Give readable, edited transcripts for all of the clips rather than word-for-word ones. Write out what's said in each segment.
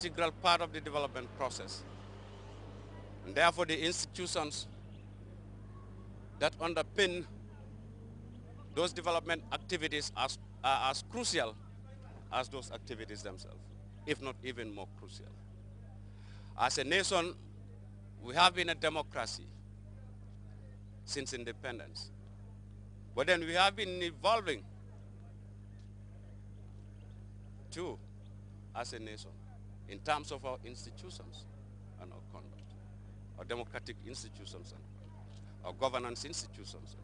integral part of the development process. And therefore, the institutions that underpin those development activities are as crucial as those activities themselves, if not even more crucial. As a nation, we have been a democracy since independence. But then we have been evolving too as a nation in terms of our institutions and our conduct, our democratic institutions and our governance institutions.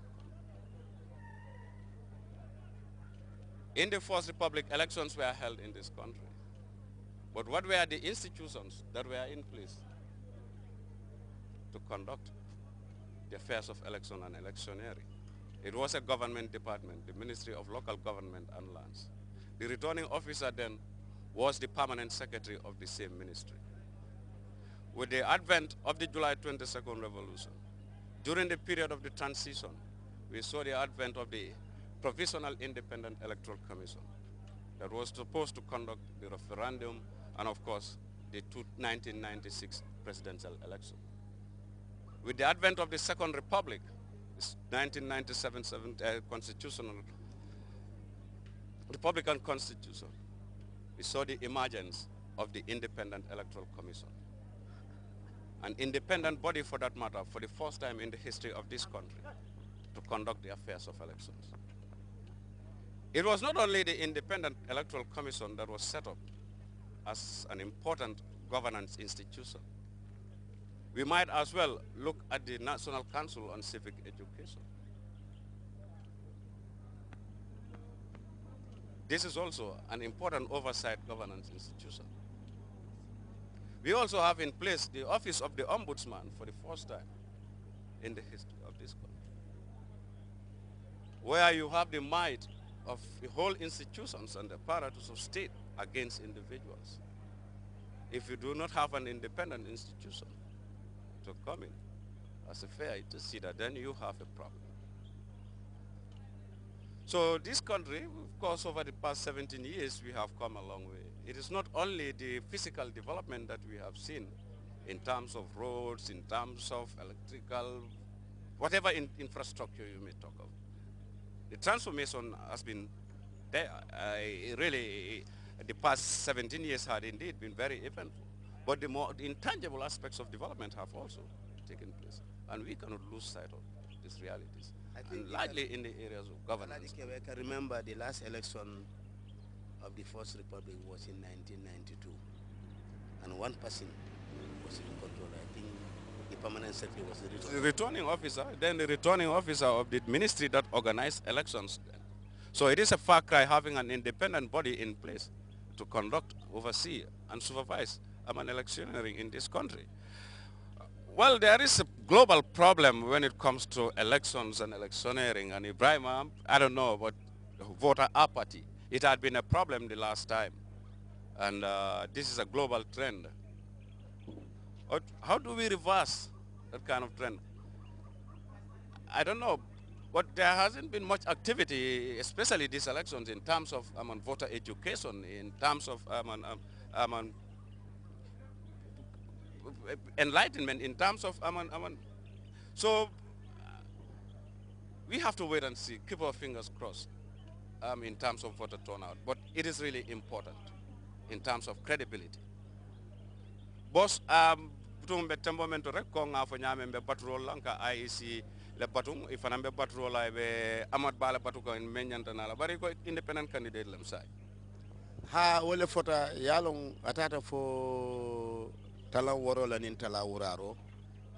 In the First Republic, elections were held in this country. But what were the institutions that were in place to conduct the affairs of election and electioneering? It was a government department, the Ministry of Local Government and Lands. The returning officer then was the permanent secretary of the same ministry. With the advent of the July 22nd revolution, during the period of the transition, we saw the advent of the Provisional Independent Electoral Commission that was supposed to conduct the referendum and, of course, the 1996 presidential election. With the advent of the Second Republic, this 1997 constitutional Republican Constitution, we saw the emergence of the Independent Electoral Commission, an independent body for that matter, for the first time in the history of this country, to conduct the affairs of elections. It was not only the Independent Electoral Commission that was set up as an important governance institution. We might as well look at the National Council on Civic Education. This is also an important oversight governance institution. We also have in place the Office of the Ombudsman for the first time in the history of this country, where you have the might of the whole institutions and the apparatus of state against individuals. If you do not have an independent institution to come in as a fair interceder, then you have a problem. So this country, of course, over the past 17 years, we have come a long way. It is not only the physical development that we have seen in terms of roads, in terms of electrical, whatever infrastructure you may talk of. The transformation has been there. Really, the past 17 years had indeed been very eventful. But the more intangible aspects of development have also taken place. And we cannot lose sight of these realities. And largely in the areas of governance. I can remember the last election of the First Republic was in 1992. And one person was in control. I think the permanent secretary was the returning officer, then the returning officer of the ministry that organized elections. So it is a far cry having an independent body in place to conduct, oversee, and supervise electioneering in this country. Well, there is a global problem when it comes to elections and electioneering. And Ibrahim, I don't know, but voter apathy, it had been a problem the last time. And this is a global trend. How do we reverse that kind of trend? I don't know, but there hasn't been much activity, especially these elections, in terms of voter education, in terms of enlightenment, in terms of so we have to wait and see, keep our fingers crossed in terms of voter turnout. But it is really important in terms of credibility. Boss, tumbe tembo mento rek ko nga fo nyame be patrol lanka IEC le batum ifana be patrol ay be amad bala batu ko en menyanta na la bari ko independent candidate lam say ha wala fota yalon atata fo tala woro la nin tala wuraro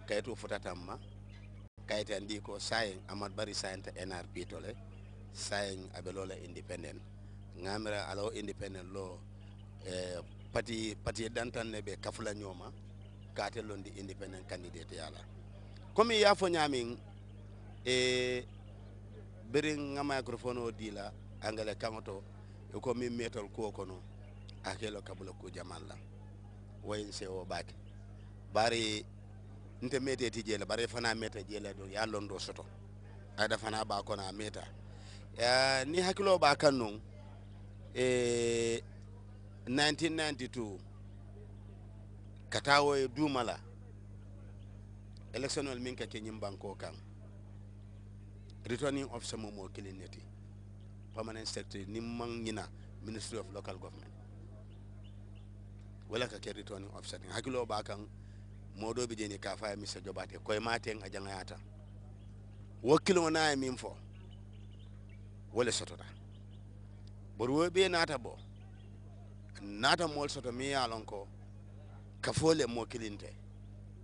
kayto fota tamma kayta ndi ko say amad bari sayenta NRP tole say abelola independent ngamira alo independent lo pati dantan ne be kafula nyoma katelon di independent candidate yala komi ya fo nyamin beri nga microphone o dila angale kamoto ko mi metal ko kono akelo kabula ko jamalla wayin se o baki bari nte mete ti jela bari fana meta jela do ya londo soto ada fana ba ko na meta ni hakilo ba kannon 1992 katawo e dumala electional min ka ke nyim banko kan returning officer mo kilineti permanent secretary nimman nyina Ministry of Local Government wala ka ke returning officer hakilo ba kan modo be jeni ka fa Mr. Jobate koy maten a jangayata wakilo na min fo wala sotota borwo be nata bo nata mol soto mi yalon ko ka fole mo kilinte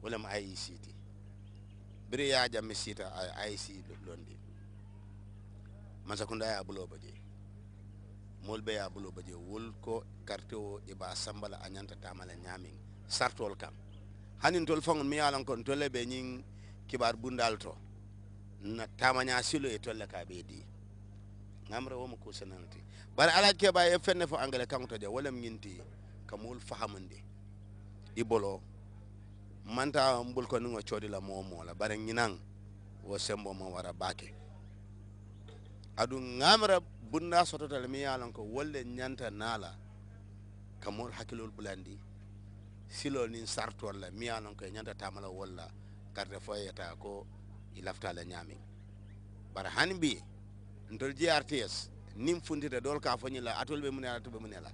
wala ma IECT bire ya jamme sita IEC londi masakunda ya bulo baje molbe ya bulo baje wol ko karto iba sambala anyanta tamala nyamin sartol kam hanin tol fangon mi yalan kon tolle be nyin kibar bundal to na tamanya silo e tolle ka be di ngamra wo ko sananti bar ala ke ba e fenne fo angale kan to de wala nginti kamul fahamande ibolo manta mbul ko ngo chodi la momo la bare nginan wo sembo mo wara bake adu ngamra bunda soto tal mi yalan ko wolle nyanta nala kamul hakilul bulandi silo nin sartol la mi yalan ko nyanta tamala walla carte foyeta ko ilafta la nyami bar hanbi ndol GRTS nim fundita dol ka fani la atol be munela to be munela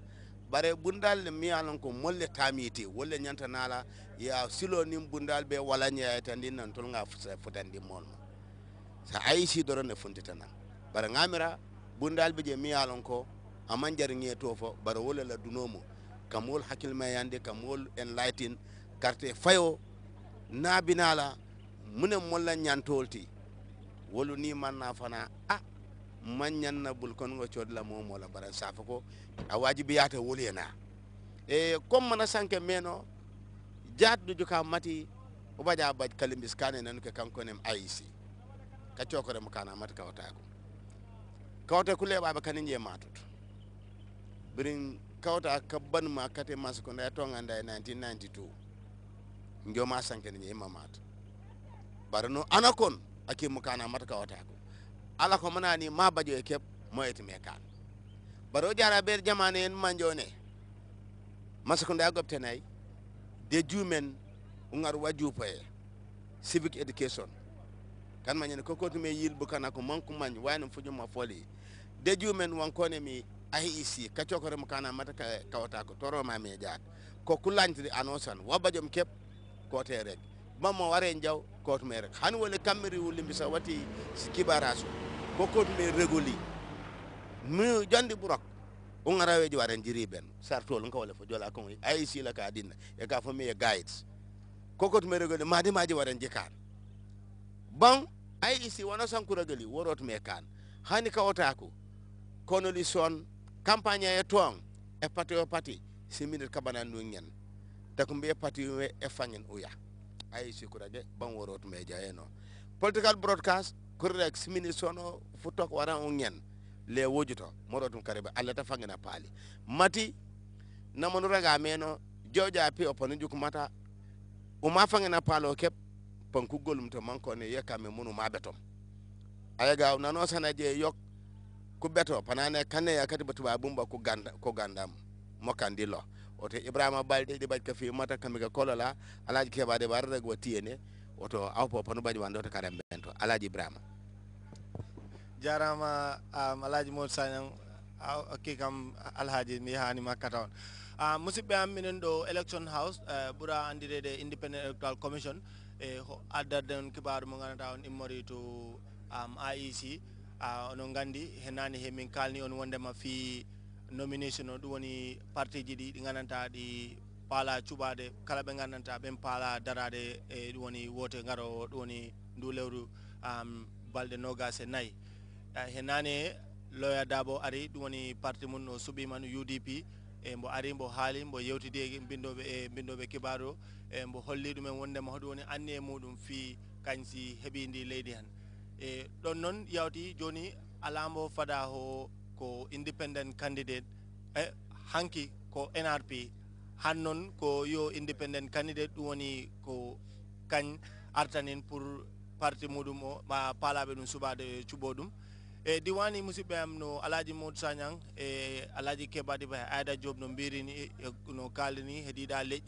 bare bundal le mi yalan ko molle tamiti wolle nyanta nala ya silo nim bundal be wala nya tandi nan tol nga futandi mon sa ayisi doro ne fundita nan bare ngamira bundal be je mi yalan ko aman jarnge to fo bare wolle la dunomo kamol hakil mayande kamol enlighten carte fayo na binala munem molla nyantolti wolu ni manna fana manyan na bulkon ngo chodla momo la bara safa ko a wajibi yata wolena e comme mana sanke meno jaat du juka mati o baja baj kalimbis kane nan ke kanko nem IEC ka chokore mo kana mati kawta ko kawta kule baba kaninje matut birin kawta kabban ma kate mas ko nda to nganda 1992 njoma sanke ni mamat barno anakon ake mo kana mati kawta ko ala ko manani ma bajo e kep moyeti me kan baro jara ber jamane en manjone masakunda goptenay de jumen ungar waju paye civic education kan manyene ko ko me yil bu kana ko manku man wayno fuju ma foli de jumen won kone mi IEC ka chokore mo kana mata kawata ko toro ma me jaat ko kulanti anosan wabajom kep ko te rek mamma ware njaw ko to me rek han wala kamri wuli bisa wati skibaraso ko ko me regoli mu jandi burok o ngarawe ji waren jiri ben sartol nga wala fo jola ko IEC la ka dinna e ka fo me guides ko ko to me regoli madi maji waren jikar bon IEC wana sanku regoli worot me kan hani kawata ko kono li son campagne e tong e pati siminir kabana no nyen takumbe pati e fangen uya IEC kuraje ban worot me jaeno political broadcast kurrek simini sono futok wara nyen le wojuto morotum karebe alla ta fangena pali mati namonu raga meno joja pe oponu juk mata o ma fangena palo kep panku golum to manko ne yakame munu ma betom ayaga nano sanaje yok ku beto panane kanne yakati batuba bumba ku gandam mokandilo oto Ibrahima Balde di bajka fi mata kamiga kolola alaji kebade bar reg watiyene oto awpo panu baji wando to karem bento alaji Ibrahima jarama alaji Mod Sanyang kikam alhaji mi hani makata on musibbe am minen do election house bura andire de independent electoral commission e adda den kibaru mo ganata on immori to IEC ono gandi henani he min kalni on wondema fi nomination o woni parti ji di gananta di pala cubade kala be gananta ben pala darade e woni wote ngaro woni ndu lewru balde nogas e nay henane loya dabo ari woni parti mun no subi man UDP e mbo ari mbo haali mbo yewtide bindobe kibaru e mbo holli dum en wondema hodo woni anni e mudum fi kansi hebindi leydi han e don non yawti joni alambo fada ho ko independent candidate hanki ko NRP hannon ko yo independent candidate woni ko kan artanin pour parti mudum o ma palabe dum subade cubodum e diwani musibbe am no alaji Mod Sanyang e alaji Kebadi Ba Aida Job no birini no kalini hedida leji